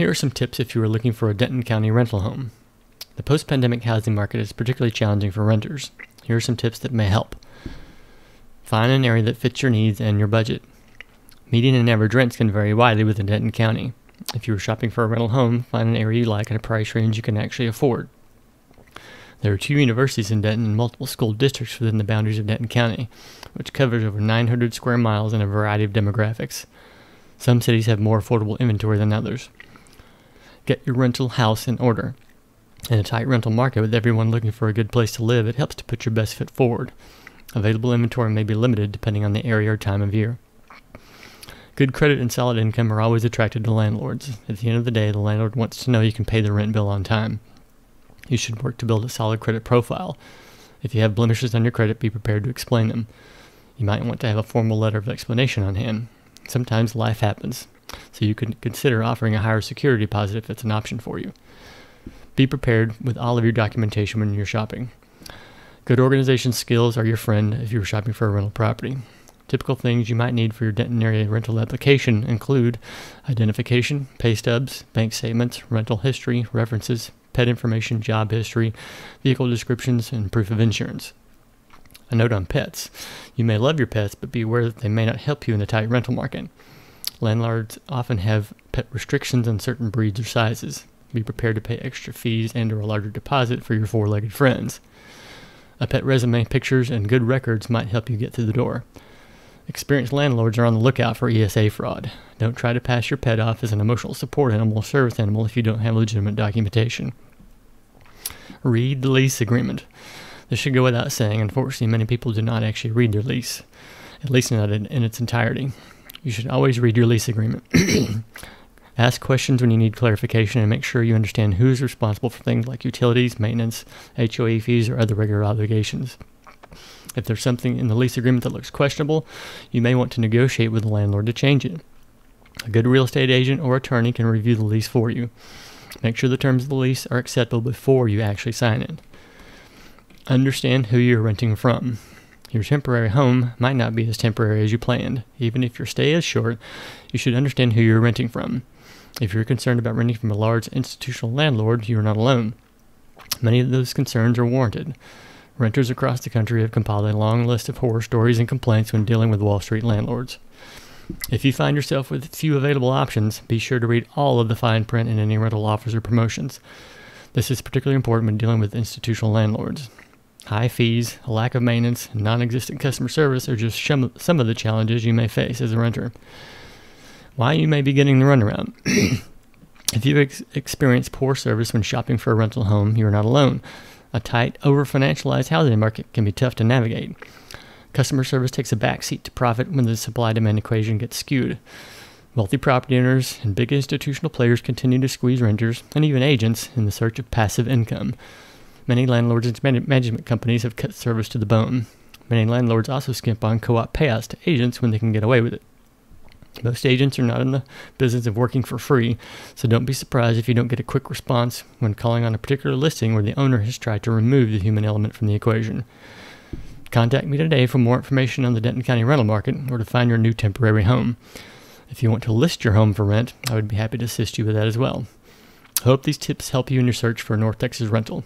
Here are some tips if you are looking for a Denton County rental home. The post-pandemic housing market is particularly challenging for renters. Here are some tips that may help. Find an area that fits your needs and your budget. Median and average rents can vary widely within Denton County. If you are shopping for a rental home, find an area you like and a price range you can actually afford. There are 2 universities in Denton and multiple school districts within the boundaries of Denton County, which covers over 900 square miles in a variety of demographics. Some cities have more affordable inventory than others. Get your rental house in order. In a tight rental market with everyone looking for a good place to live, it helps to put your best foot forward. Available inventory may be limited depending on the area or time of year. Good credit and solid income are always attractive to landlords. At the end of the day, the landlord wants to know you can pay the rent bill on time. You should work to build a solid credit profile. If you have blemishes on your credit, be prepared to explain them. You might want to have a formal letter of explanation on hand. Sometimes life happens, so you could consider offering a higher security deposit if it's an option for you. Be prepared with all of your documentation when you're shopping. Good organization skills are your friend if you're shopping for a rental property. Typical things you might need for your Denton area rental application include identification, pay stubs, bank statements, rental history, references, pet information, job history, vehicle descriptions, and proof of insurance. A note on pets. You may love your pets, but be aware that they may not help you in the tight rental market. Landlords often have pet restrictions on certain breeds or sizes. Be prepared to pay extra fees and/or a larger deposit for your 4-legged friends. A pet resume, pictures, and good records might help you get through the door. Experienced landlords are on the lookout for ESA fraud. Don't try to pass your pet off as an emotional support animal or service animal if you don't have legitimate documentation. Read the lease agreement. This should go without saying. Unfortunately, many people do not actually read their lease, at least not in its entirety. You should always read your lease agreement. Ask questions when you need clarification and make sure you understand who is responsible for things like utilities, maintenance, HOA fees, or other regular obligations. If there's something in the lease agreement that looks questionable, you may want to negotiate with the landlord to change it. A good real estate agent or attorney can review the lease for you. Make sure the terms of the lease are acceptable before you actually sign it. Understand who you're renting from. Your temporary home might not be as temporary as you planned. Even if your stay is short, you should understand who you're renting from. If you're concerned about renting from a large institutional landlord, you are not alone. Many of those concerns are warranted. Renters across the country have compiled a long list of horror stories and complaints when dealing with Wall Street landlords. If you find yourself with few available options, be sure to read all of the fine print in any rental offers or promotions. This is particularly important when dealing with institutional landlords. High fees, a lack of maintenance, and non-existent customer service are just some of the challenges you may face as a renter. Why you may be getting the runaround. If you've experienced poor service when shopping for a rental home, you are not alone. A tight, over-financialized housing market can be tough to navigate. Customer service takes a backseat to profit when the supply-demand equation gets skewed. Wealthy property owners and big institutional players continue to squeeze renters and even agents in the search of passive income. Many landlords and management companies have cut service to the bone. Many landlords also skimp on co-op payouts to agents when they can get away with it. Most agents are not in the business of working for free, so don't be surprised if you don't get a quick response when calling on a particular listing where the owner has tried to remove the human element from the equation. Contact me today for more information on the Denton County rental market or to find your new temporary home. If you want to list your home for rent, I would be happy to assist you with that as well. I hope these tips help you in your search for a North Texas rental.